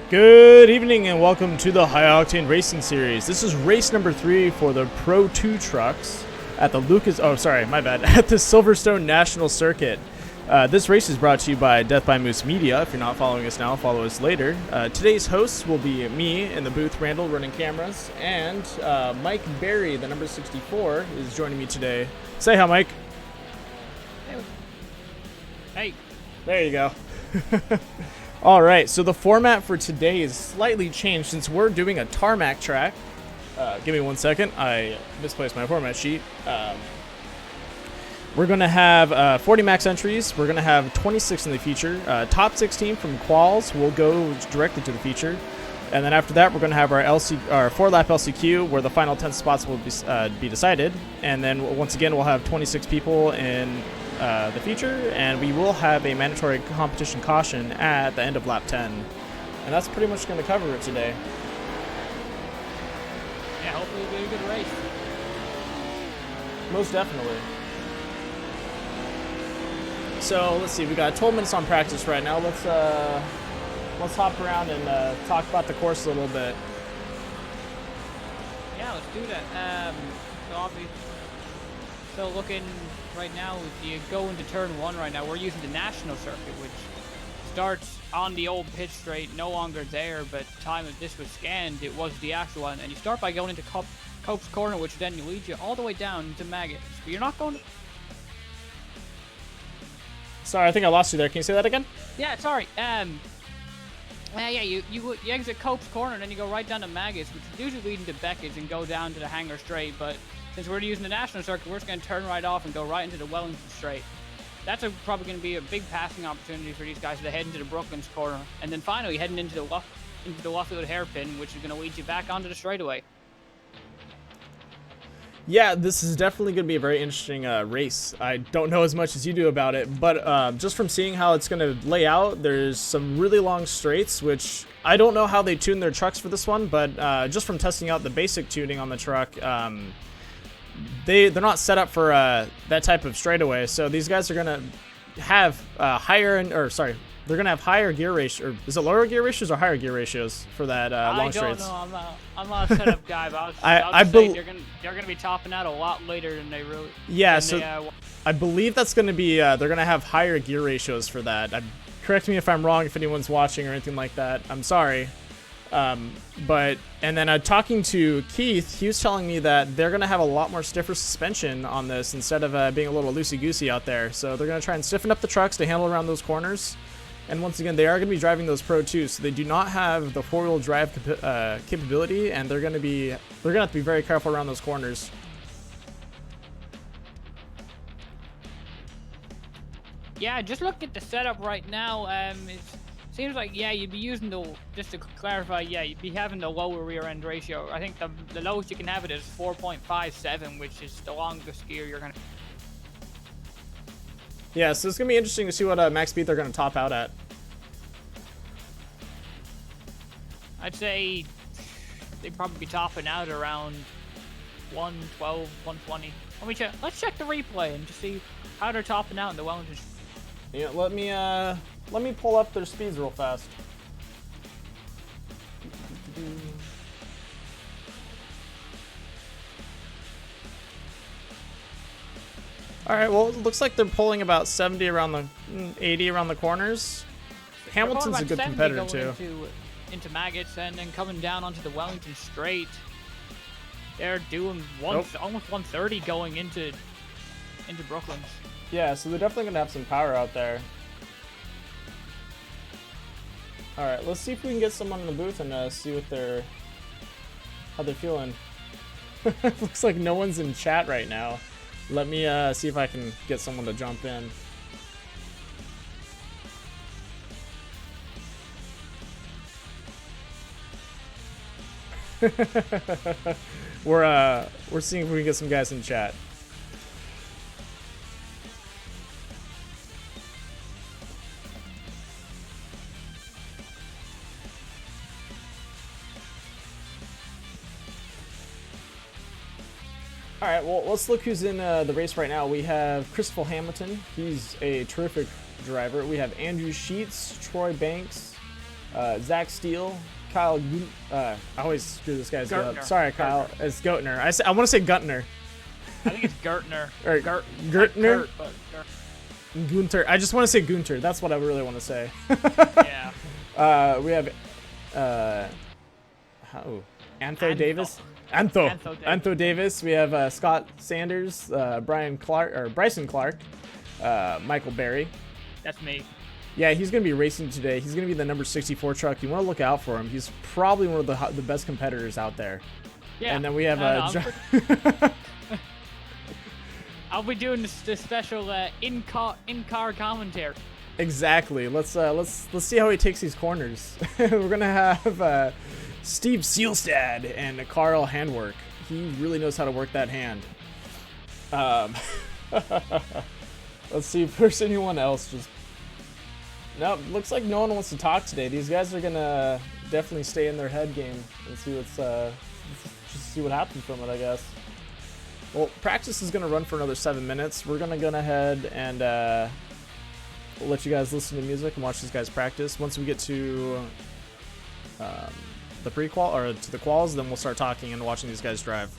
Good evening and welcome to the High Octane Racing Series. This is race number 3 for the Pro2 trucks at the at the Silverstone National Circuit. This race is brought to you by Death by Moose Media. If you're not following us now, follow us later. Today's hosts will be me in the booth, Randall, running cameras, and Mike Berry, the number 64, is joining me today. Say hi, Mike. Hey. There you go. All right, so the format for today is slightly changed since we're doing a tarmac track. Give me 1 second. I misplaced my format sheet. We're going to have 40 max entries. We're going to have 26 in the feature. Top 16 from quals will go directly to the feature. And then after that, we're going to have our 4-lap LCQ, where the final 10 spots will be decided. And then once again, we'll have 26 people in the feature, and we will have a mandatory competition caution at the end of lap 10. And that's pretty much going to cover it today. Yeah, hopefully it'll be a good race. Most definitely. So let's see, we got 12 minutes on practice right now. Let's hop around and talk about the course a little bit. Yeah, let's do that. So looking right now, if you go into turn 1 right now, we're using the national circuit, which starts on the old pitch straight, no longer there, but time that this was scanned, it was the actual one. And you start by going into Cope's Corner, which then leads you all the way down to Maggots. But you're not going to... Sorry, I think I lost you there. Can you say that again? Yeah, sorry. Yeah, you exit Cope's Corner and then you go right down to Maggots, which is usually leading to Beckett's and go down to the Hangar Straight, but since we're using the national circuit, we're just going to turn right off and go right into the Wellington Straight. That's probably going to be a big passing opportunity for these guys to head into the Brooklands Corner, and then finally heading into the Luffield Hairpin, which is going to lead you back onto the straightaway. Yeah, this is definitely going to be a very interesting race. I don't know as much as you do about it, but just from seeing how it's going to lay out, there's some really long straights, which I don't know how they tune their trucks for this one, but just from testing out the basic tuning on the truck, they're not set up for that type of straightaway. So these guys are going to have they're going to have higher gear ratio, or is it lower gear ratios or higher gear ratios for that long straights? I don't know. I'm not a setup guy, but I would say they're going to be topping out a lot later than they really. Yeah, I believe that's going to be they're going to have higher gear ratios for that. Correct me if I'm wrong, if anyone's watching or anything like that. I'm sorry. And then talking to Keith, he was telling me that they're going to have a lot more stiffer suspension on this instead of being a little loosey-goosey out there. So they're going to try and stiffen up the trucks to handle around those corners. And once again, they are going to be driving those Pro2, so they do not have the four-wheel drive capability, and they're going to have to be very careful around those corners. Yeah, just look at the setup right now. It seems like, yeah, you'd be using just to clarify, yeah, you'd be having the lower rear end ratio. I think the lowest you can have it is 4.57, which is the longest gear you're going to. Yeah, so it's going to be interesting to see what max speed they're going to top out at. I'd say they'd probably be topping out around 112, 120. Let's check the replay and just see how they're topping out in the Wellington. Yeah, let me pull up their speeds real fast. All right, well, it looks like they're pulling about 70 around the 80 around the corners. Hamilton's a good competitor too. Into Maggots and then coming down onto the Wellington Straight. They're doing almost 130 going into Brooklands. Yeah, so they're definitely gonna have some power out there. All right, let's see if we can get someone in the booth and see how they're feeling. Looks like no one's in chat right now. Let me see if I can get someone to jump in. We're seeing if we can get some guys in chat. All right, well, let's look who's in the race right now. We have Christopher Hamilton. He's a terrific driver. We have Andrew Sheets, Troy Banks, Zach Steele, Kyle. I always screw this guy's name up. Sorry, Kyle. Gertner. It's Goetner. I want to say Guntner. I think it's Gertner. Or Gertner. Gunter. I just want to say Gunter. That's what I really want to say. Yeah. We have Antho Davis. Antho Davis. We have Scott Sanders, Bryson Clark, Michael Berry. That's me. Yeah, he's going to be racing today. He's going to be the number 64 truck. You want to look out for him. He's probably one of the best competitors out there. Yeah. And then we have I I'll be doing this special in-car commentary. Exactly. Let's see how he takes these corners. We're gonna have Steve Seelstad and Carl Handwork. He really knows how to work that hand. Let's see if there's anyone else. Just no. Looks like no one wants to talk today. These guys are gonna definitely stay in their head game and see what's just see what happens from it, I guess. Well, practice is gonna run for another 7 minutes. We're gonna go ahead and we'll let you guys listen to music and watch these guys practice. Once we get to the pre-qual or to the quals, then we'll start talking and watching these guys drive.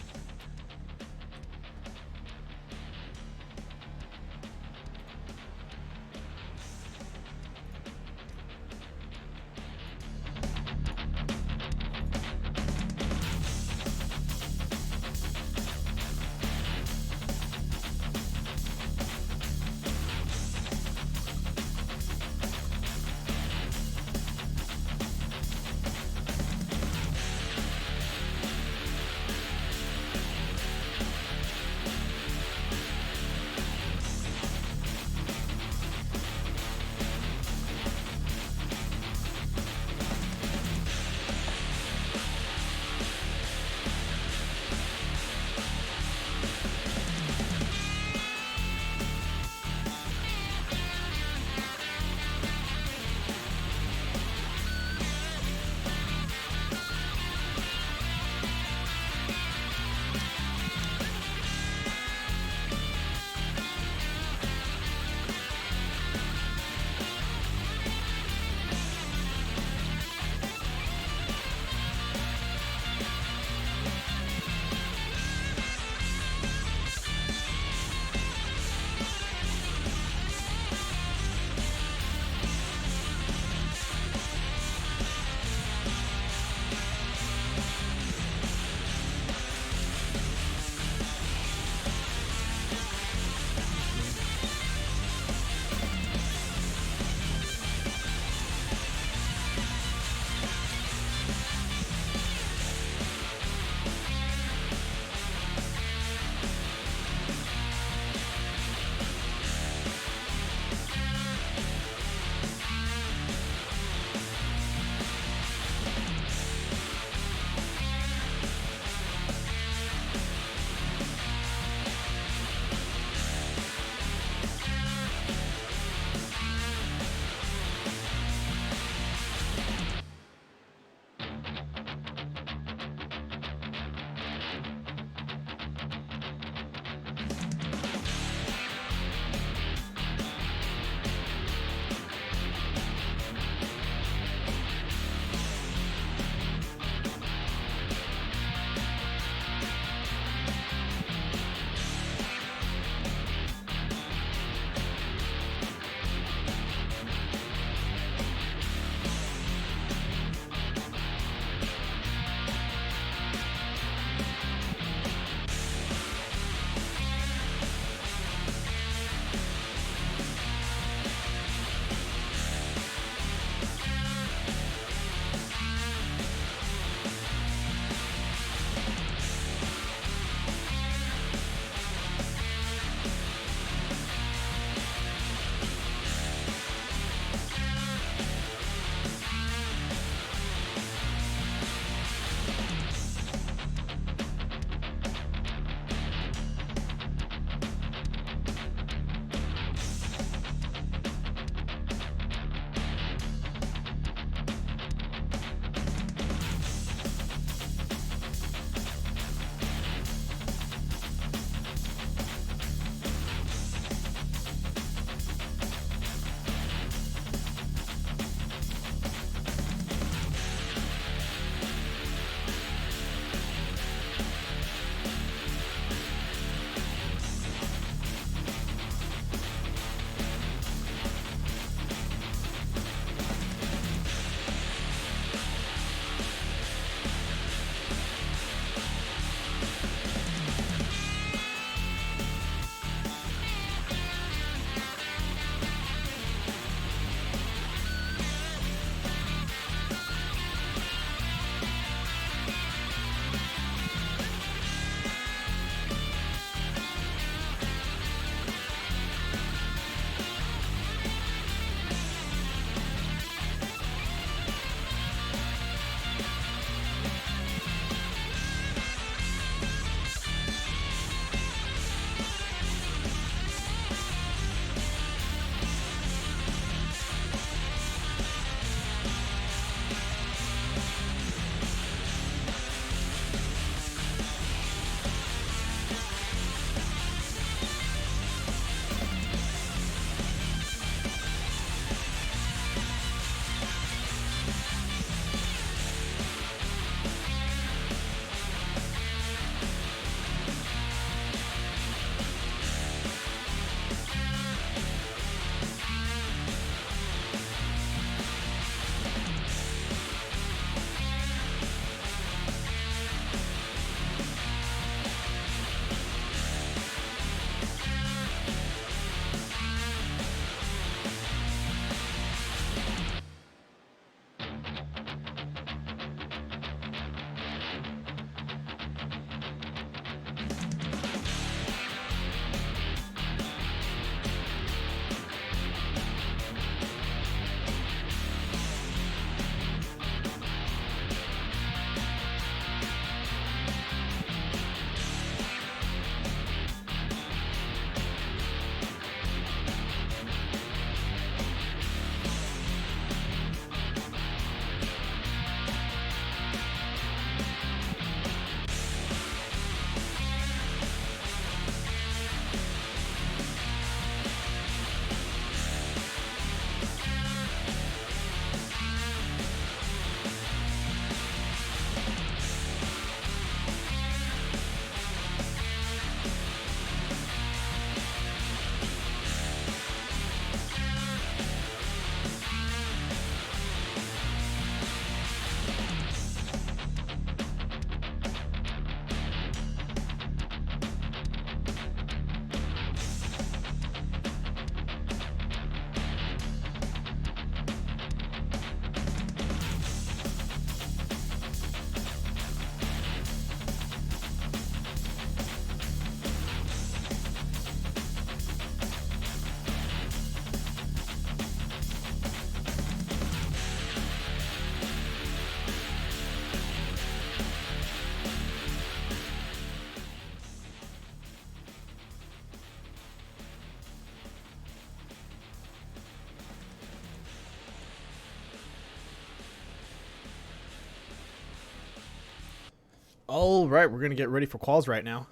All right, we're gonna get ready for quals right now.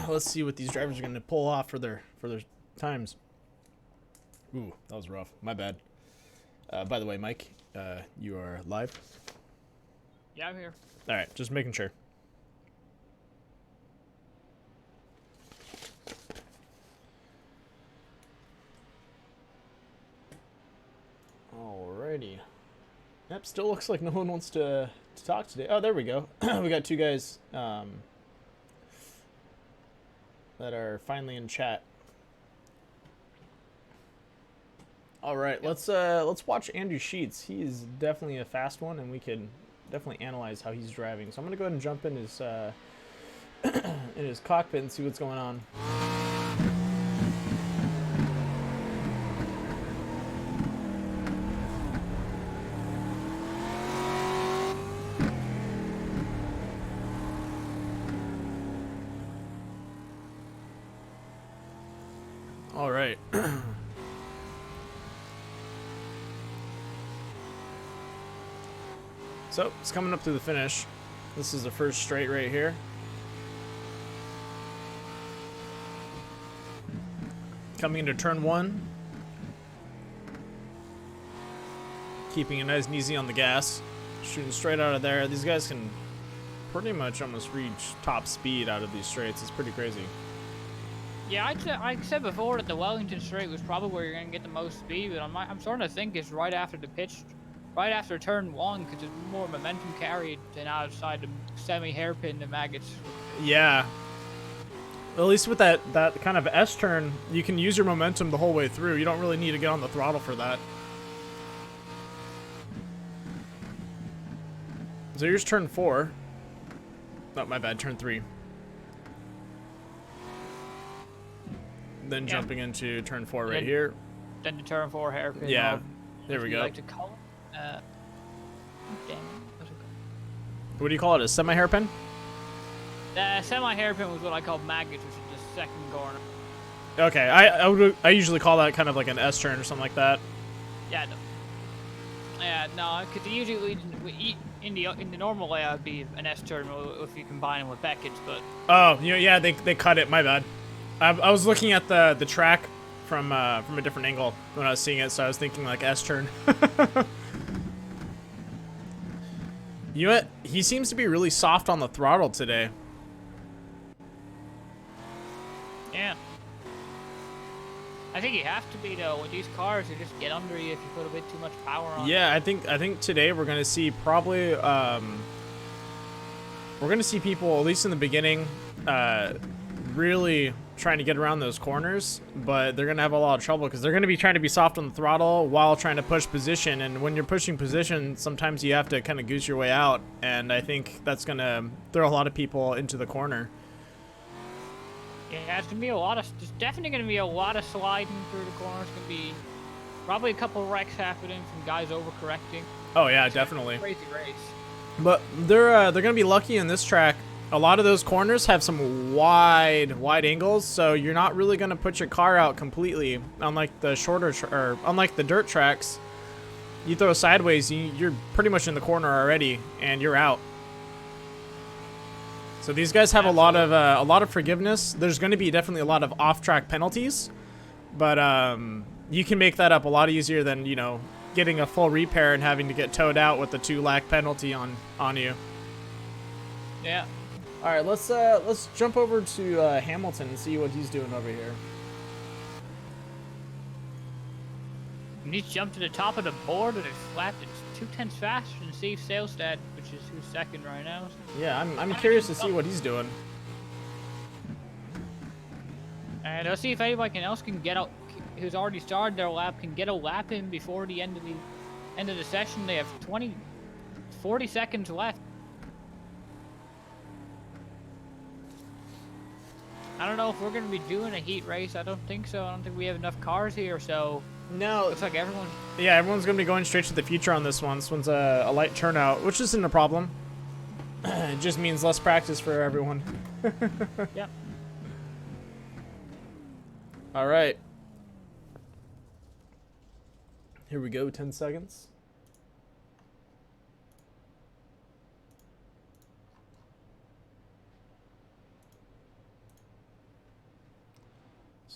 Let's see what these drivers are gonna pull off for their times. Ooh, that was rough. My bad. By the way, Mike, you are live. Yeah, I'm here. All right, just making sure. Alrighty. Yep, still looks like no one wants to talk today. Oh, there we go. We got two guys that are finally in chat. All right, let's watch Andrew Sheets. He is definitely a fast one, and we can definitely analyze how he's driving. So I'm gonna go ahead and jump in his in his cockpit and see what's going on. All right. So it's coming up to the finish. This is the first straight right here. Coming into turn one. Keeping it nice and easy on the gas. Shooting straight out of there. These guys can pretty much almost reach top speed out of these straights. It's pretty crazy. Yeah, I said before that the Wellington straight was probably where you're going to get the most speed, but I'm starting to think it's right after the pitch, right after turn one, because there's more momentum carried than outside the semi-hairpin, the maggots. Yeah. At least with that kind of S turn, you can use your momentum the whole way through. You don't really need to get on the throttle for that. So here's turn 4. Oh, my bad, turn 3. Then jumping into turn 4 right here. Then the turn 4 hairpin. Yeah, there we go. Like to call it. Damn it. What's it called? What do you call it? A semi-hairpin? Semi-hairpin was what I called maggots, which is the second corner. Okay, I usually call that kind of like an S turn or something like that. Yeah, no. Yeah, no, because usually in the normal layout it'd be an S turn if you combine them with Beckett's, but. Oh, yeah, they cut it. My bad. I was looking at the track from a different angle when I was seeing it, so I was thinking like S turn. You know what? He seems to be really soft on the throttle today. Yeah. I think you have to be though. With these cars, they just get under you if you put a bit too much power on. Yeah, I think today we're gonna see probably we're gonna see people, at least in the beginning, really trying to get around those corners, but they're gonna have a lot of trouble because they're gonna be trying to be soft on the throttle while trying to push position, and when you're pushing position, sometimes you have to kind of goose your way out, and I think that's gonna throw a lot of people into the corner. Yeah, it's gonna be there's definitely gonna be a lot of sliding through the corners. Gonna be probably a couple wrecks happening from guys overcorrecting. Oh yeah, definitely. Crazy race. But they're gonna be lucky in this track. A lot of those corners have some wide angles, so you're not really gonna put your car out completely. Unlike the unlike the dirt tracks, you throw sideways, you're pretty much in the corner already, and you're out. So these guys have a lot of forgiveness. There's going to be definitely a lot of off-track penalties, but you can make that up a lot easier than, you know, getting a full repair and having to get towed out with the 2-lap penalty on you. Yeah. All right, let's jump over to Hamilton and see what he's doing over here. And he's jumped to the top of the board and it's flapped. It's 2/10 faster than Steve Sailstad, which is who's second right now. So. Yeah, I'm curious to see what he's doing. And let's see if anybody else can get out, who's already started their lap, can get a lap in before the end of the session. They have 40 seconds left. I don't know if we're going to be doing a heat race. I don't think so. I don't think we have enough cars here, so... No. Looks like everyone's... Yeah, everyone's going to be going straight to the future on this one. This one's a light turnout, which isn't a problem. It just means less practice for everyone. Yep. All right. Here we go, 10 seconds.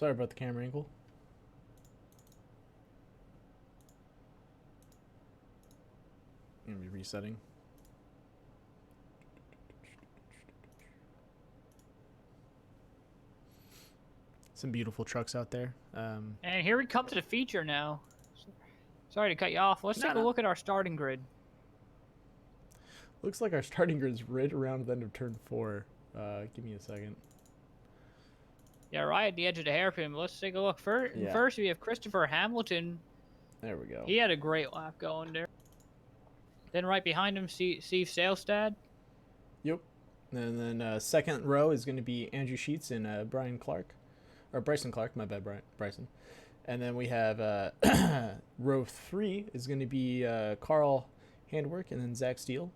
Sorry about the camera angle. I'm gonna be resetting. Some beautiful trucks out there. And here we come to the feature now. Sorry to cut you off. Let's take a look at our starting grid. Looks like our starting grid's right around the end of turn 4. Give me a second. Yeah, right at the edge of the hairpin. But let's take a look. First, we have Christopher Hamilton. There we go. He had a great lap going there. Then right behind him, Steve Sailstad. Yep. And then second row is going to be Andrew Sheets and Bryson Clark. My bad, Bryson. And then we have row 3 is going to be Carl Handwork and then Zach Steele.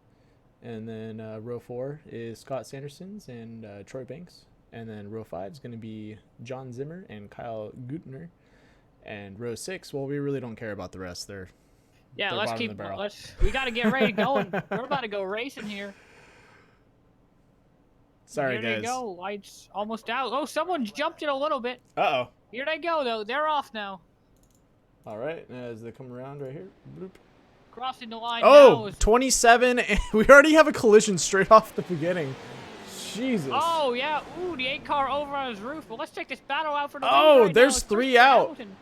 And then row 4 is Scott Sandersons and Troy Banks. And then row 5 is going to be John Zimmer and Kyle Gutner. And row 6, well, we really don't care about the rest. They're we got to get ready going. We're about to go racing here. Sorry, here guys. Here they go. Lights almost out. Oh, someone jumped it a little bit. Uh-oh. Here they go, though. They're off now. All right. As they come around right here. Bloop. Crossing the line now. Is 27. And we already have a collision straight off the beginning. Jesus. Oh, yeah. Ooh, the 8 car over on his roof. Well, let's check this battle out for the Oh, right there's 3 out. Hamilton.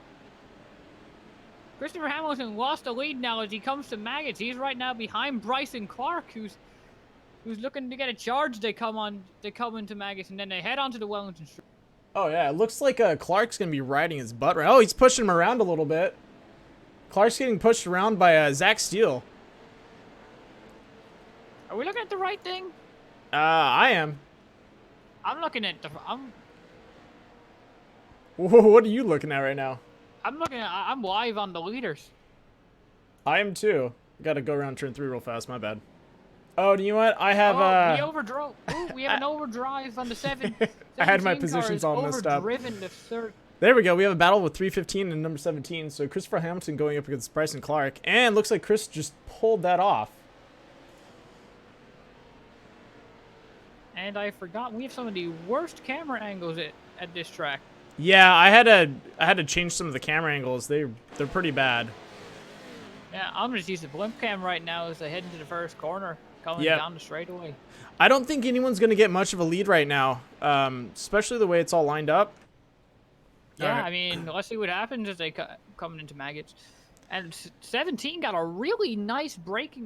Christopher Hamilton lost the lead now as he comes to Maggots. He's right now behind Bryson Clark, who's looking to get a charge. They come into Maggots, and then they head onto the Wellington Street. Oh, yeah. It looks like Clark's going to be riding his butt right. Oh, he's pushing him around a little bit. Clark's getting pushed around by Zach Steele. Are we looking at the right thing? I am. I'm looking at What are you looking at right now? I'm live on the leaders. I am too. Got to go around turn 3 real fast. My bad. Oh, you know what? I have we overdrove. Ooh, we have an overdrive on the 7. I had my positions all messed up. Overdriven to third. There we go. We have a battle with 315 and number 17. So Christopher Hamilton going up against Bryson Clark, and looks like Chris just pulled that off. And I forgot we have some of the worst camera angles at this track. Yeah, I had to change some of the camera angles. They're pretty bad. Yeah, I'm gonna use the blimp cam right now as they head into the first corner, coming down the straightaway. I don't think anyone's gonna get much of a lead right now, especially the way it's all lined up. Yeah, I mean, let's see what happens as they coming into Maggots. And 17 got a really nice break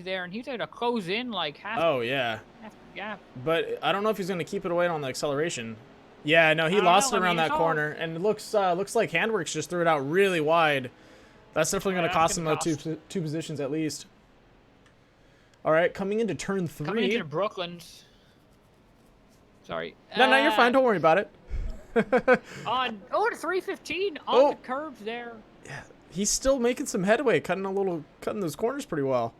there, and he's able to close in like half. Oh yeah. Half the gap. But I don't know if he's gonna keep it away on the acceleration. Yeah, no, he lost it around that corner, and it looks like Handworks just threw it out really wide. That's definitely going to cost him two positions at least. All right, coming into turn 3. Coming into Brooklyn's. Sorry. No, you're fine. Don't worry about it. The 315 on the curbs there. Yeah, he's still making some headway, cutting those corners pretty well.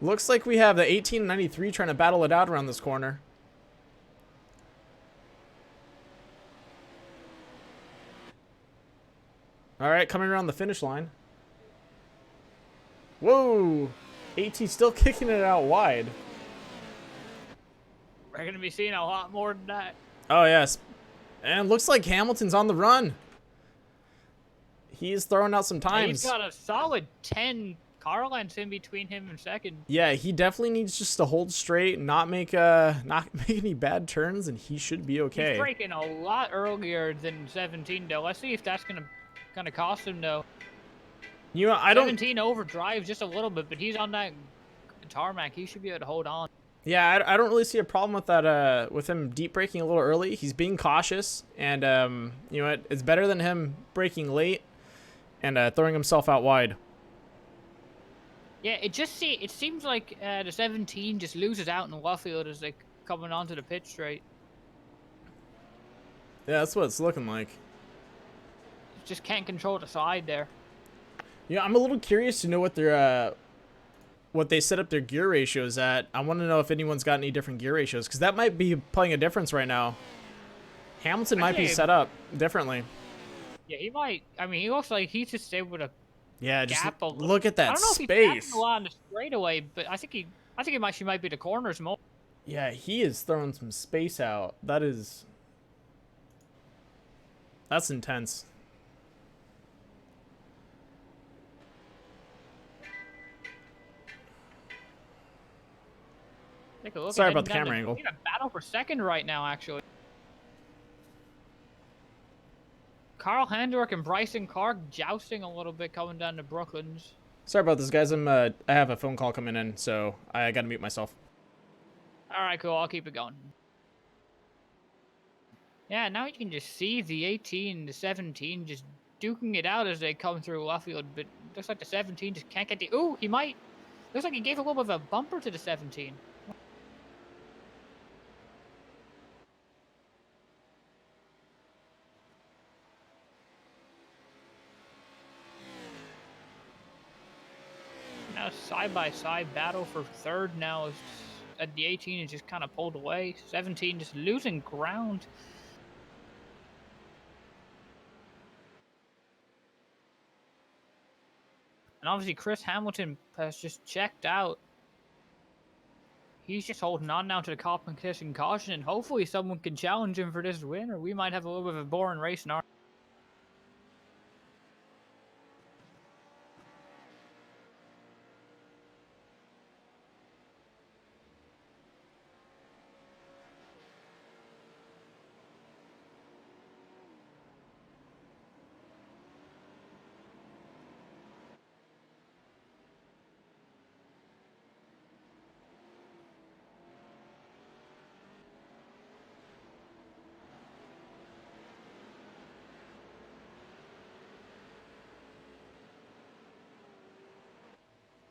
Looks like we have the 1893 trying to battle it out around this corner. All right, coming around the finish line. Whoa! AT still kicking it out wide. We're going to be seeing a lot more than that. Oh, yes. And looks like Hamilton's on the run. He's throwing out some times. He's got a solid 10 car lengths in between him and second. Yeah, he definitely needs just to hold straight, not make any bad turns, and he should be okay. He's braking a lot earlier than 17, though. Let's see if that's going to cost him, though. You know, I don't. 17 overdrives just a little bit, but he's on that tarmac. He should be able to hold on. Yeah, I don't really see a problem with that. With him deep braking a little early, he's being cautious, and you know what? It's better than him braking late and throwing himself out wide. Yeah, it seems like the 17 just loses out in the left field as they coming onto the pit straight. Yeah, that's what it's looking like. Just can't control the side there. Yeah, I'm a little curious to know what their what they set up their gear ratios at. I want to know if anyone's got any different gear ratios, because that might be playing a difference right now. Hamilton might be set up differently. Yeah, he might. I mean, he looks like he's just able to. Yeah, just look at that I don't know space. if he's a lot on the straightaway, but I think it might be the corners more. Yeah, he is throwing some space out. That is. That's intense. Take a look Sorry at about heading the down camera to angle. we got a battle for second right now, actually. Carl Handwerk and Bryson Clark jousting a little bit coming down to Brooklands. Sorry about this, guys. I have a phone call coming in, so I gotta mute myself. All right, cool. I'll keep it going. Yeah, now you can just see the 18 and the 17 just duking it out as they come through left field, but looks like the 17 just can't get the. Ooh, he might. Looks like he gave a little bit of a bumper to the 17. Now side-by-side battle for third now is at the 18 is just kind of pulled away. 17 just losing ground. And obviously Chris Hamilton has just checked out. He's just holding on now to the competition caution, and hopefully someone can challenge him for this win, or we might have a little bit of a boring race in our.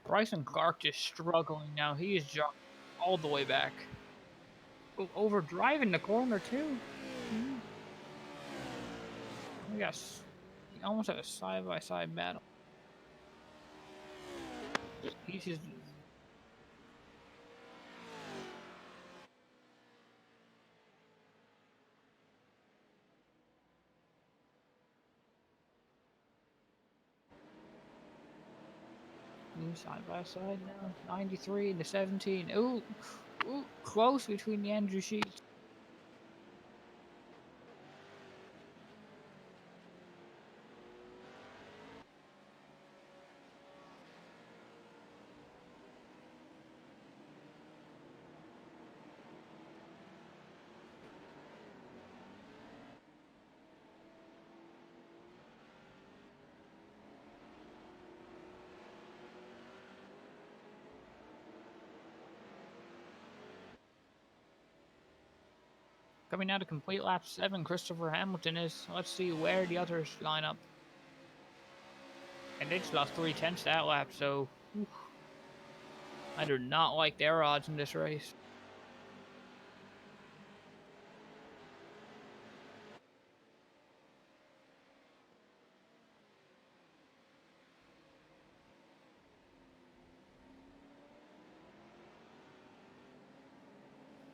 Bryson Clark just struggling now. He is just all the way back. Over driving the corner too. We got almost had a side-by-side battle. He's just. Side by side now. 93 and the 17. Ooh, close between the Andrew sheets. Coming out to complete lap 7, Christopher Hamilton is. Let's see where the others line up. And they just lost 3/10 that lap, so. Oof. I do not like their odds in this race.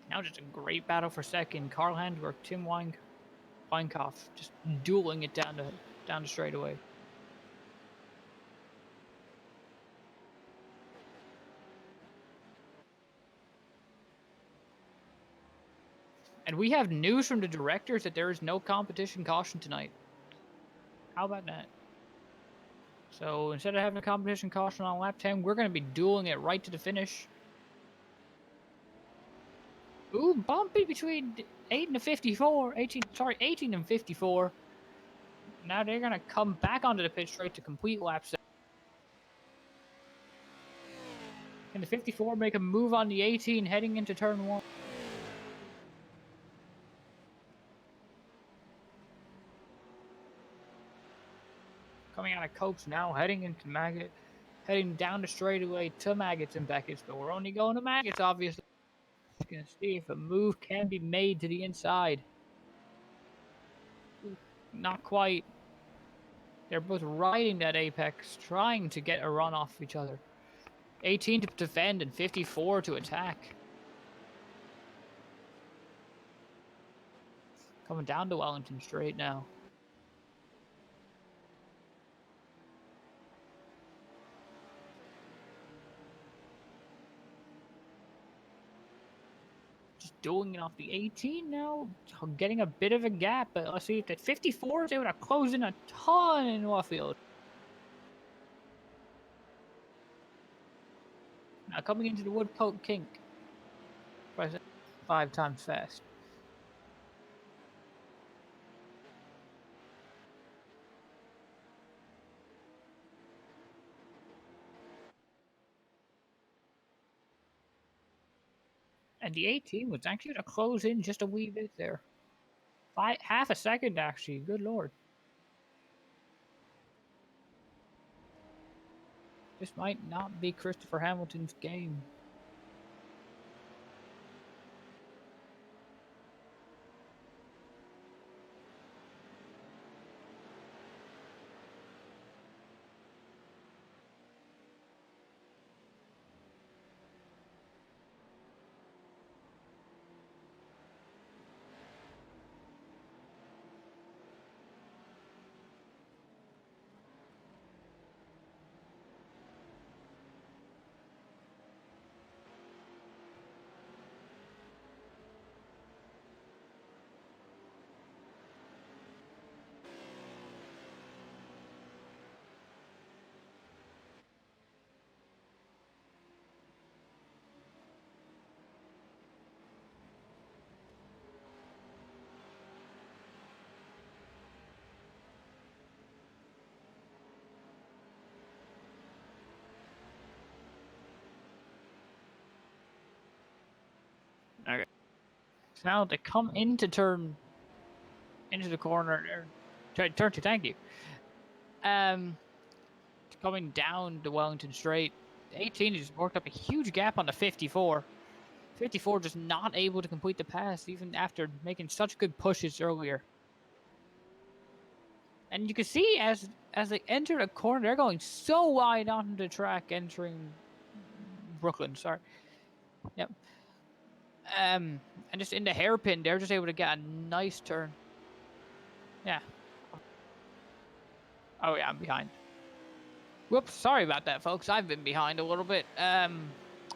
Now just a great battle for second. Carl Handwerk, Tim Weinkauf just dueling it down the straightaway. And we have news from the directors that there is no competition caution tonight. How about that? So instead of having a competition caution on lap 10, we're going to be dueling it right to the finish. Ooh, bumpy between 18 and 54. 18 and 54. Now they're going to come back onto the pit straight to complete lap 7. Can the 54 make a move on the 18 heading into turn 1? Coming out of Copes now, heading into Maggot. Heading down the straightaway to Maggots and Beckett's, but we're only going to Maggots, obviously. Just going to see if a move can be made to the inside. Ooh, not quite. They're both riding that apex, trying to get a run off each other. 18 to defend and 54 to attack. Coming down to Wellington straight now. Just doing it off the 18 now, getting a bit of a gap. But let's see if the 54 is able to close in a ton in Warfield. Now coming into the Woodcote kink. Press it 5 times fast. And the 18 was actually to close in just a wee bit there. Half a second, actually. Good lord. This might not be Christopher Hamilton's game. Okay. So now they come into the corner there. Turn to thank you. Coming down the Wellington Straight, 18 just worked up a huge gap on the 54. 54 just not able to complete the pass even after making such good pushes earlier. And you can see as they enter the corner, they're going so wide onto the track entering Brooklyn. Sorry. Yep. And just in the hairpin, they're just able to get a nice turn. Yeah. Oh yeah, I'm behind. Whoops, sorry about that, folks. I've been behind a little bit. And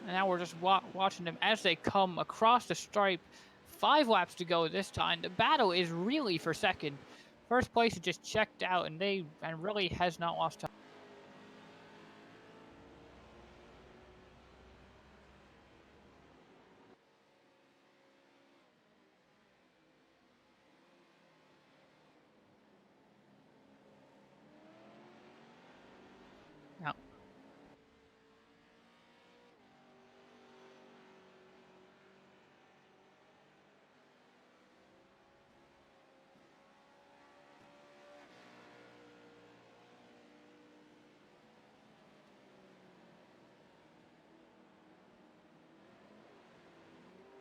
now we're just watching them as they come across the stripe. 5 laps to go this time. The battle is really for second. First place is just checked out, and really has not lost time. Now,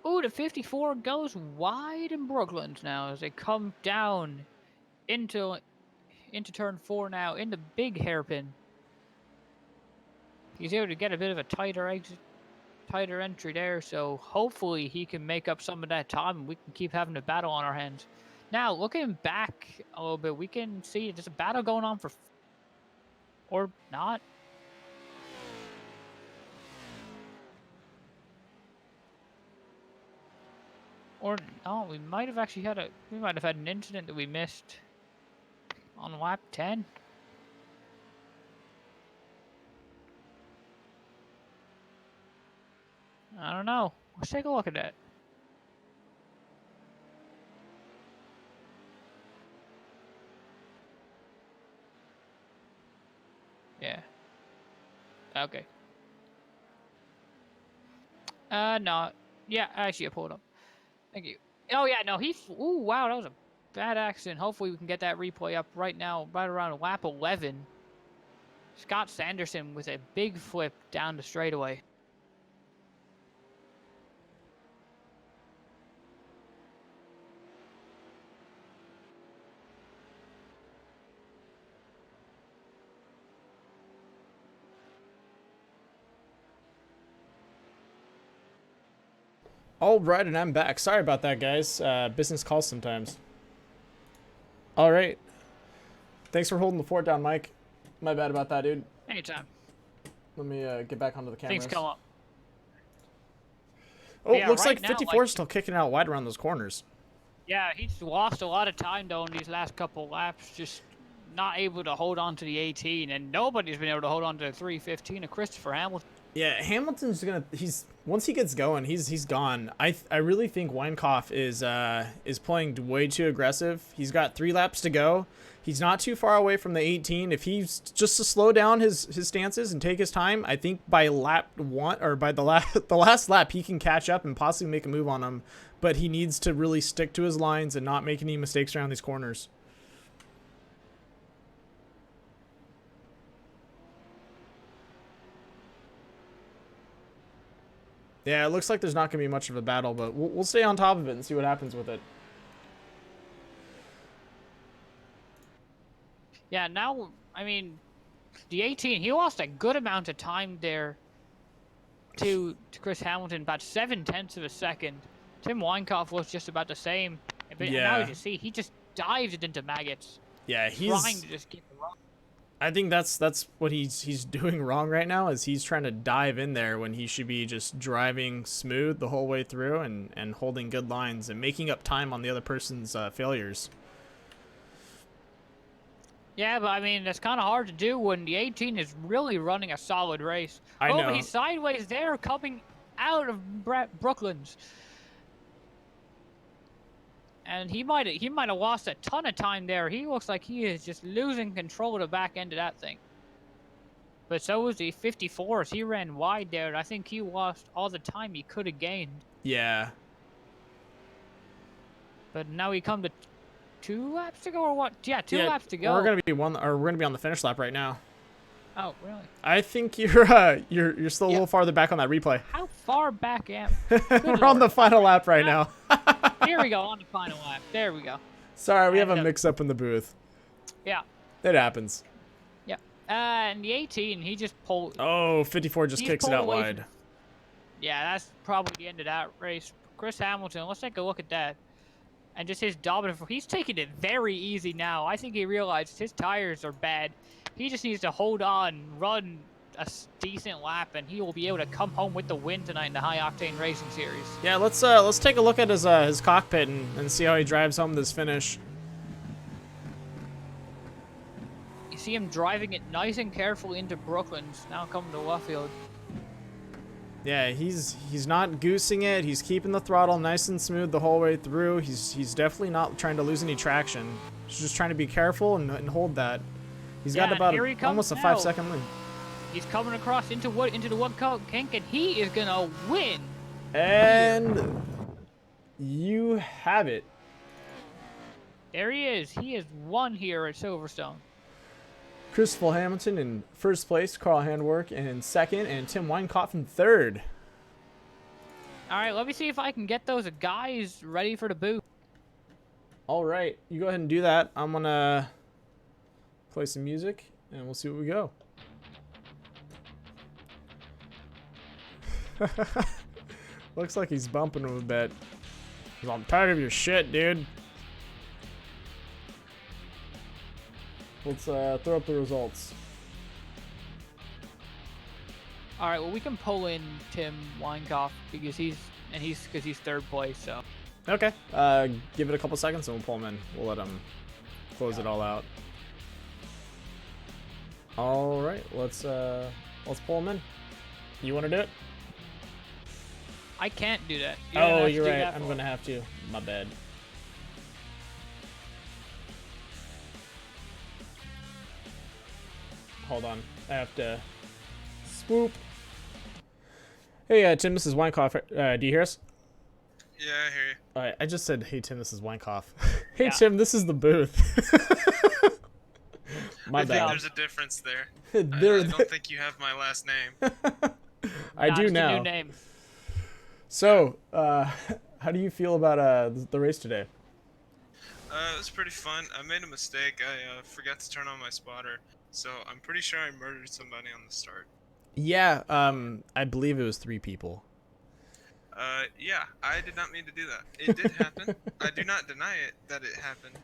ooh, the 54 goes wide in Brooklands now as they come down into turn 4 now in the big hairpin. He's able to get a bit of a tighter entry there, so hopefully he can make up some of that time and we can keep having a battle on our hands. Now, looking back a little bit, we can see there's a battle going on or not. Or no, we might have had an incident that we missed on lap 10. I don't know. Let's take a look at that. Yeah. Okay. No. Yeah, actually, I pulled up. Thank you. Oh, yeah, no, ooh, wow, that was a bad accident. Hopefully we can get that replay up right now, right around lap 11. Scott Sanderson with a big flip down the straightaway. All right, and I'm back. Sorry about that, guys. Business calls sometimes. All right. Thanks for holding the fort down, Mike. My bad about that, dude. Anytime. Let me get back onto the cameras. Things come up. Oh, Yeah, looks right like now, 54 is still kicking out wide around those corners. yeah, he's lost a lot of time though in these last couple laps, just not able to hold on to the 18, and nobody's been able to hold on to the 315 of Christopher Hamilton. Yeah, Hamilton's gonna. He's once he gets going, he's gone. I really think Weinkauf is playing way too aggressive. He's got 3 laps to go. He's not too far away from the 18. If he's just to slow down his stances and take his time, I think by lap 1 or by the last lap he can catch up and possibly make a move on him. But he needs to really stick to his lines and not make any mistakes around these corners. Yeah, it looks like there's not going to be much of a battle, but we'll stay on top of it and see what happens with it. Yeah, now, I mean, the 18, he lost a good amount of time there to Chris Hamilton, about 7/10 of a second. Tim Weinkauf was just about the same. But now as you see, he just dives it into maggots. Yeah, trying to just get the run. I think that's what he's doing wrong right now, is he's trying to dive in there when he should be just driving smooth the whole way through and holding good lines and making up time on the other person's failures. Yeah, but I mean, that's kind of hard to do when the 18 is really running a solid race. I know. But he's sideways there coming out of Brooklands. And he might have lost a ton of time there. He looks like he is just losing control of the back end of that thing. But so was the 54s. He ran wide there, and I think he lost all the time he could have gained. Yeah. But now we come to 2 laps to go, or what? Yeah, 2 laps to go. We're gonna be on the finish lap right now. Oh, really? I think you're still a little farther back on that replay. How far back am? We're on the final lap right now. Here we go, on the final lap. There we go. Sorry, we have a mix-up in the booth. Yeah. It happens. Yeah. And the 18, he just pulled. Oh, 54 just kicks it out wide. Yeah, that's probably the end of that race. Chris Hamilton, let's take a look at that. And just his dominant. He's taking it very easy now. I think he realized his tires are bad. He just needs to hold on, run a decent lap, and he will be able to come home with the win tonight in the High Octane Racing Series. Yeah, let's take a look at his cockpit and see how he drives home this finish. You see him driving it nice and carefully into Brooklands. Now coming to Luffield. Yeah, he's not goosing it. He's keeping the throttle nice and smooth the whole way through. He's definitely not trying to lose any traction. He's just trying to be careful and hold that. He's got about almost a 5-second lead. He's coming across into the one kink, and he is gonna win. And you have it. There he is. He has won here at Silverstone. Christopher Hamilton in first place, Carl Handwerk in second, and Tim Weinkauf in third. All right, let me see if I can get those guys ready for the booth. All right, you go ahead and do that. I'm gonna play some music, and we'll see what we go. Looks like he's bumping him a bit. I'm tired of your shit, dude. Let's throw up the results. All right, well, we can pull in Tim Weinkauf because he's third place. So. Okay. Give it a couple seconds and we'll pull him in. We'll let him close it all out. All right, let's pull him in. You want to do it? I can't do that. Oh, you're right. I'm gonna have to. My bad. Hold on. I have to swoop. Hey, Tim, this is Weinkauf. Do you hear us? Yeah, I hear you. All right, I just said, hey, Tim, this is Weinkauf. Hey, Yeah. Tim, this is the booth. My bad. I think there's a difference there. I don't think you have my last name. I do it's now. a new name. So, how do you feel about the race today? It was pretty fun. I made a mistake. I forgot to turn on my spotter, so I'm pretty sure I murdered somebody on the start. Yeah, I believe it was 3 people. Yeah, I did not mean to do that. It did happen. I do not deny it that it happened,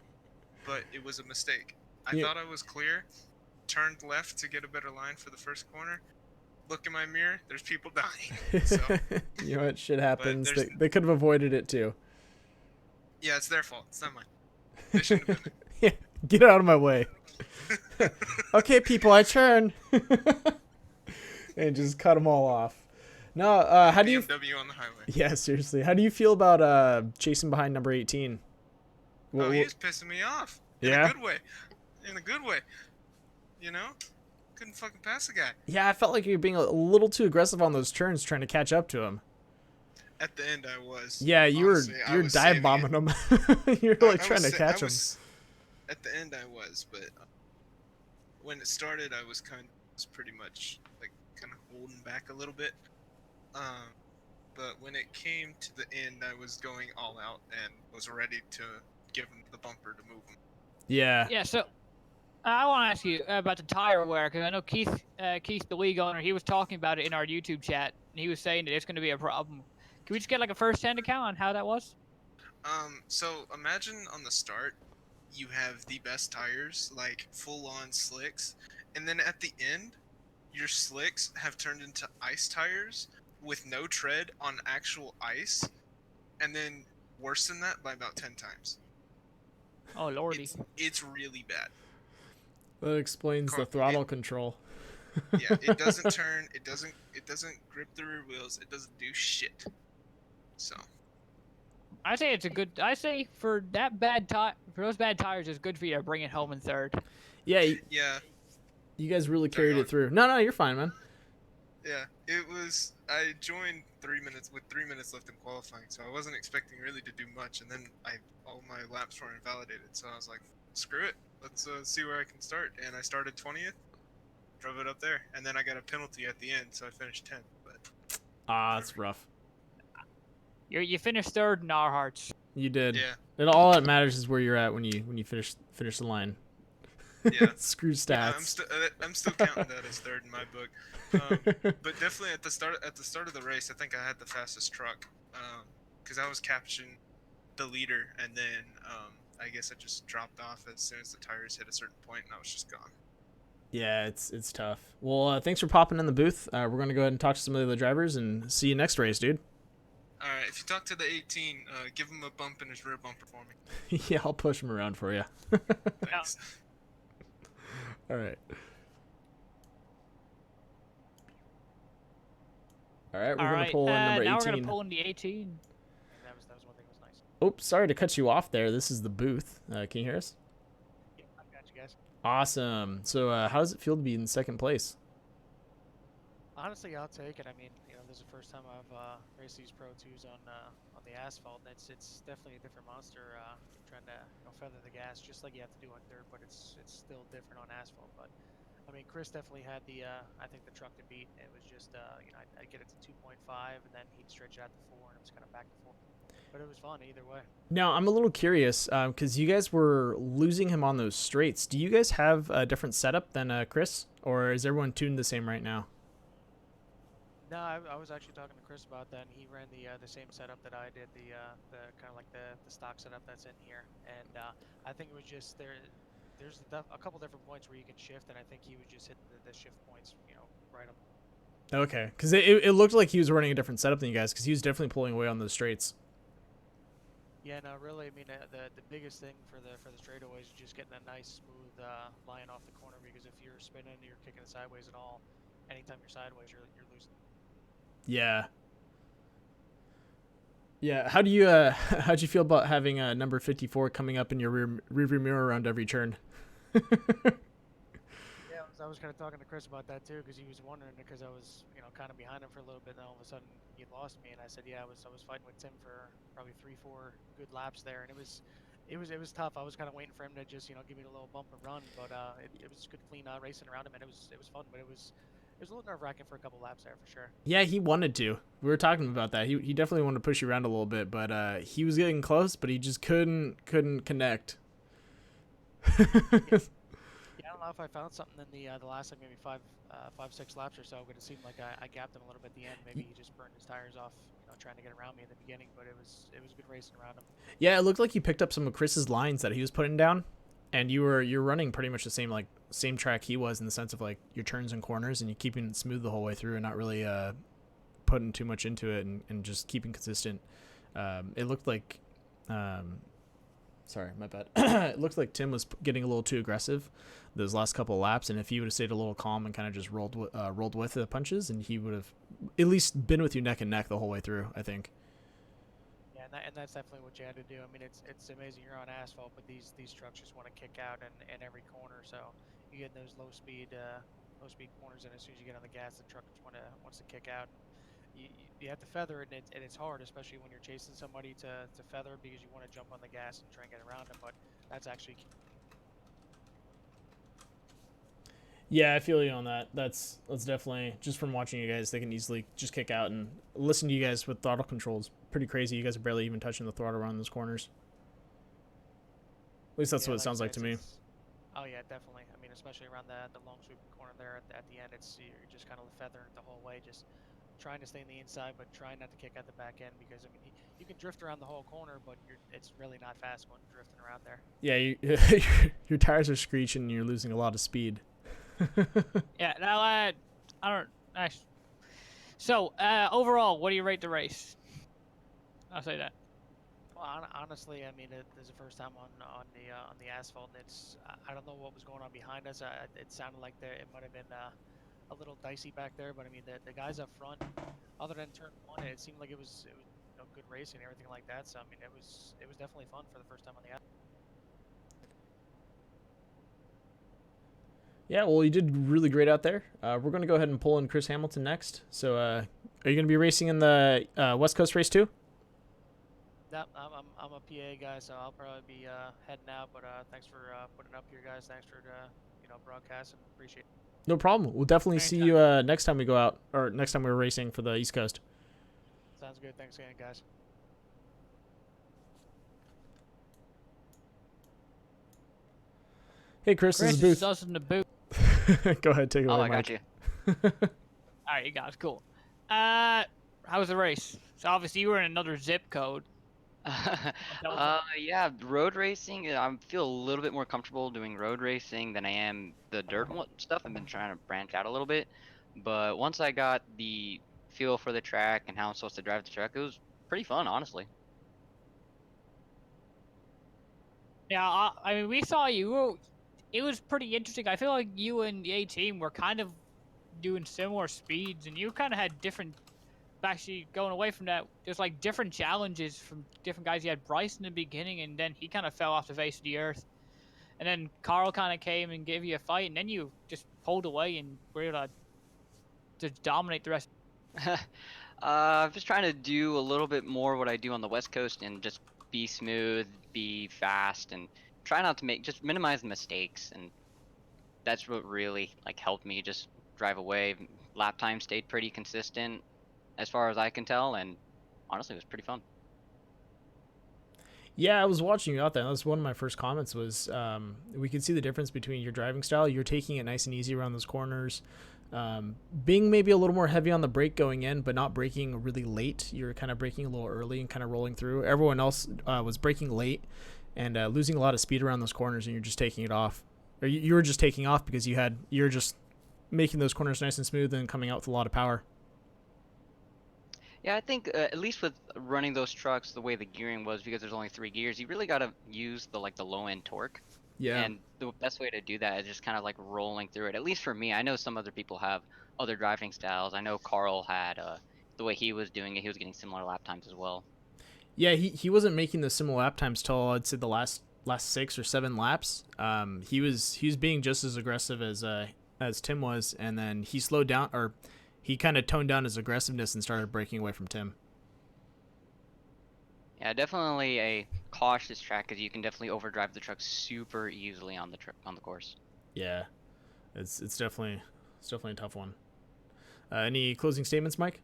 but it was a mistake. I thought I was clear, turned left to get a better line for the first corner, look in my mirror, there's people dying. So, You know what? Shit happens. there's- They could have avoided it too. yeah, it's their fault. It's not mine. They shouldn't have been Yeah, get out of my way. there. Okay, people, I turn. And just cut them all off. No, how do you? BMW on the highway. Yeah, seriously. How do you feel about chasing behind number 18? Oh, he was pissing me off. In Yeah? a good way. In a good way. You know? Couldn't fucking pass the guy. Yeah, I felt like you were being a little too aggressive on those turns, trying to catch up to him. At the end, I was. Yeah, Honestly, I you were was dive saving bombing it. him. You were like I trying to was sa- catch I him. was- At the end, I was, but when it started, I was pretty much like kind of holding back a little bit. But when it came to the end, I was going all out and was ready to give him the bumper to move him. Yeah. Yeah, so I want to ask you about the tire wear, because I know Keith, the league owner, he was talking about it in our YouTube chat, and he was saying that it's going to be a problem. Can we just get like a first-hand account on how that was? So imagine on the start, you have the best tires, like full-on slicks, and then at the end, your slicks have turned into ice tires with no tread on actual ice, and then worse than that by about 10 times. Oh, lordy. It's really bad. That explains the throttle control. Yeah, it doesn't turn. It doesn't grip the rear wheels. It doesn't do shit. So. I say it's a good. I say for that for those bad tires, it's good for you to bring it home in third. Yeah, Yeah. you guys really carried it through. No, you're fine, man. Yeah, it was. I joined 3 minutes with 3 minutes left in qualifying, so I wasn't expecting really to do much. And then all my laps were invalidated, so I was like, screw it. Let's see where I can start. And I started 20th, drove it up there, and then I got a penalty at the end, so I finished 10th. But That's rough. You finished third in our hearts. You did. yeah, All that matters is where you're at when you finish the line. yeah. Screw Yeah, stats. I'm still counting that as third in my book. But definitely at the start of the race, I think I had the fastest truck, because I was catching the leader, and then I guess I just dropped off as soon as the tires hit a certain point, and I was just gone. Yeah, it's tough. Well, thanks for popping in the booth. We're gonna go ahead and talk to some of the other drivers and see you next race, dude. All right, if you talk to the 18, give him a bump in his rear bumper for me. Yeah, I'll push him around for you. Thanks. All right. All right, we're All gonna right. pull in number 18. Now we're gonna pull in the 18. That was one thing that was nice. Oops, sorry to cut you off there. This is the booth. Can you hear us? Yeah, I got you guys. Awesome. So, how does it feel to be in second place? Honestly, I'll take it. I mean, this is the first time I've raced these Pro 2s on the asphalt. It's definitely a different monster. Trying to feather the gas just like you have to do on dirt, but it's still different on asphalt. But I mean, Chris definitely had I think the truck to beat. It was just I'd get it to 2.5, and then he'd stretch it out to 4, and it was kind of back and forth. But it was fun either way. Now, I'm a little curious because you guys were losing him on those straights. Do you guys have a different setup than Chris, or is everyone tuned the same right now? No, I was actually talking to Chris about that, and he ran the same setup that I did, the kind of like the stock setup that's in here. And I think it was just there's a couple different points where you can shift, and I think he was just hitting the shift points, right up. Okay, because it looked like he was running a different setup than you guys, because he was definitely pulling away on those straights. Yeah, no, really. I mean, the biggest thing for the straightaways is just getting that nice smooth line off the corner, because if you're spinning, you're kicking it sideways at all. Anytime you're sideways, you're losing. Yeah. Yeah. How'd you feel about having number 54 coming up in your rearview mirror around every turn? Yeah, I was kind of talking to Chris about that too, because he was wondering, because I was kind of behind him for a little bit, and all of a sudden he lost me, and I said, yeah, I was fighting with Tim for probably 3-4 good laps there, and it was tough. I was kind of waiting for him to just give me a little bump and run, but it was good, clean racing around him, and it was fun, but it was a little nerve-wracking for a couple laps there for sure. Yeah, he wanted to. We were talking about that. He definitely wanted to push you around a little bit, but he was getting close, but he just couldn't connect. Yeah, I don't know if I found something in the last like maybe 5-6 laps or so, but it seemed like I gapped him a little bit at the end. Maybe he just burned his tires off, trying to get around me in the beginning. But it was good racing around him. Yeah, it looked like he picked up some of Chris's lines that he was putting down. And you're running pretty much the same track he was, in the sense of like your turns and corners, and you keeping it smooth the whole way through and not really putting too much into it, and just keeping consistent. It looked like sorry, my bad. It looked like Tim was getting a little too aggressive those last couple of laps, and if he would have stayed a little calm and kind of just rolled with the punches, and he would have at least been with you neck and neck the whole way through, I think. Yeah, and that's definitely what you had to do. I mean, it's amazing you're on asphalt, but these trucks just want to kick out in every corner. So you get those low speed corners, and as soon as you get on the gas, the truck just wants to kick out. You have to feather it, and it's hard, especially when you're chasing somebody to feather, because you want to jump on the gas and try and get around them. But that's actually. Yeah, I feel you on that. That's definitely, just from watching you guys, they can easily just kick out, and listen to you guys with throttle controls. Pretty crazy. You guys are barely even touching the throttle around those corners. At least that's what it sounds like to me. Oh yeah, definitely. I mean, especially around the long sweeping corner there at the end, you're just kind of feathering the whole way, just trying to stay on the inside, but trying not to kick out the back end, because I mean, you can drift around the whole corner, but it's really not fast when drifting around there. Yeah, your tires are screeching, and you're losing a lot of speed. Yeah, now I don't actually. So overall, what do you rate the race? I'll say that. Well, honestly, I mean, this is the first time on the asphalt. I don't know what was going on behind us. It sounded like it might have been a little dicey back there, but I mean, the guys up front, other than turn one, it seemed like it was good racing and everything like that. So I mean, it was definitely fun for the first time on the asphalt. Yeah, well, you did really great out there. We're going to go ahead and pull in Chris Hamilton next. So are you going to be racing in the West Coast race too? No, I'm a PA guy, so I'll probably be heading out. But thanks for putting up here, guys. Thanks for broadcasting. Appreciate it. No problem. We'll definitely see you next time we go out, or next time we're racing for the East Coast. Sounds good. Thanks again, guys. Hey, Chris, this is Chris Booth. us in the booth. Go ahead, take it away, I Mike. got you. All right, you guys, cool. How was the race? So obviously you were in another zip code. Yeah, road racing. I feel a little bit more comfortable doing road racing than I am the dirt stuff. I've been trying to branch out a little bit, but once I got the feel for the track and how I'm supposed to drive the truck, it was pretty fun, honestly. Yeah, I mean, we saw you. It was pretty interesting. I feel like you and the A team were kind of doing similar speeds, and you kind of had different. Actually, going away from that, there's like different challenges from different guys. You had Bryce in the beginning, and then he kind of fell off the face of the earth. And then Carl kind of came and gave you a fight, and then you just pulled away and were able to dominate the rest. I'm just trying to do a little bit more what I do on the West Coast and just be smooth, be fast, and try not to just minimize the mistakes. And that's what really helped me just drive away. Lap time stayed pretty consistent as far as I can tell, and honestly, it was pretty fun. Yeah, I was watching you out there. That was one of my first comments was we could see the difference between your driving style. You're taking it nice and easy around those corners, being maybe a little more heavy on the brake going in, but not braking really late. You're kind of braking a little early and kind of rolling through. Everyone else was braking late and losing a lot of speed around those corners, and you're just taking it off. Or you were just taking off because you're just making those corners nice and smooth and coming out with a lot of power. Yeah, I think at least with running those trucks the way the gearing was, because there's only 3 gears, you really got to use the low end torque. Yeah. And the best way to do that is just kind of rolling through it. At least for me, I know some other people have other driving styles. I know Carl had the way he was doing it, he was getting similar lap times as well. Yeah, he wasn't making the similar lap times till I'd say the last 6 or 7 laps. He was being just as aggressive as Tim was, and then he slowed down, or he kind of toned down his aggressiveness and started breaking away from Tim. Yeah, definitely a cautious track, because you can definitely overdrive the truck super easily on the course. Yeah, it's definitely a tough one. Any closing statements, Mike?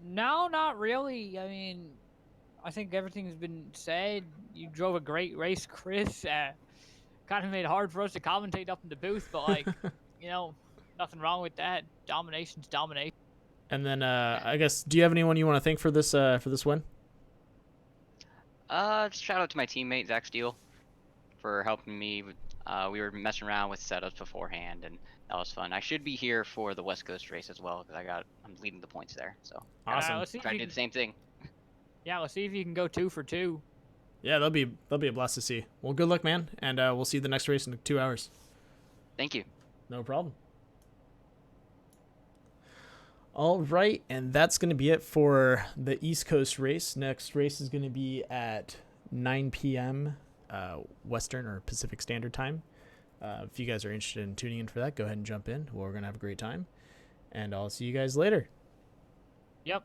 No, not really. I mean, I think everything's been said. You drove a great race, Chris. Kind of made it hard for us to commentate up in the booth, but nothing wrong with that. Domination's domination. And then I guess, do you have anyone you want to thank for this win? Just shout out to my teammate Zach Steele for helping me. We were messing around with setups beforehand, and that was fun. I should be here for the West Coast race as well because I'm leading the points there. So Awesome. Let's see if try to you do can, the same thing. yeah, let's see if you can go 2 for 2. Yeah, that'll be a blast to see. Well, good luck, man, and we'll see you the next race in 2 hours. Thank you. No problem. All right, and that's going to be it for the East Coast race. Next race is going to be at 9 p.m. Western or Pacific Standard Time. If you guys are interested in tuning in for that, go ahead and jump in. We're going to have a great time, and I'll see you guys later. Yep.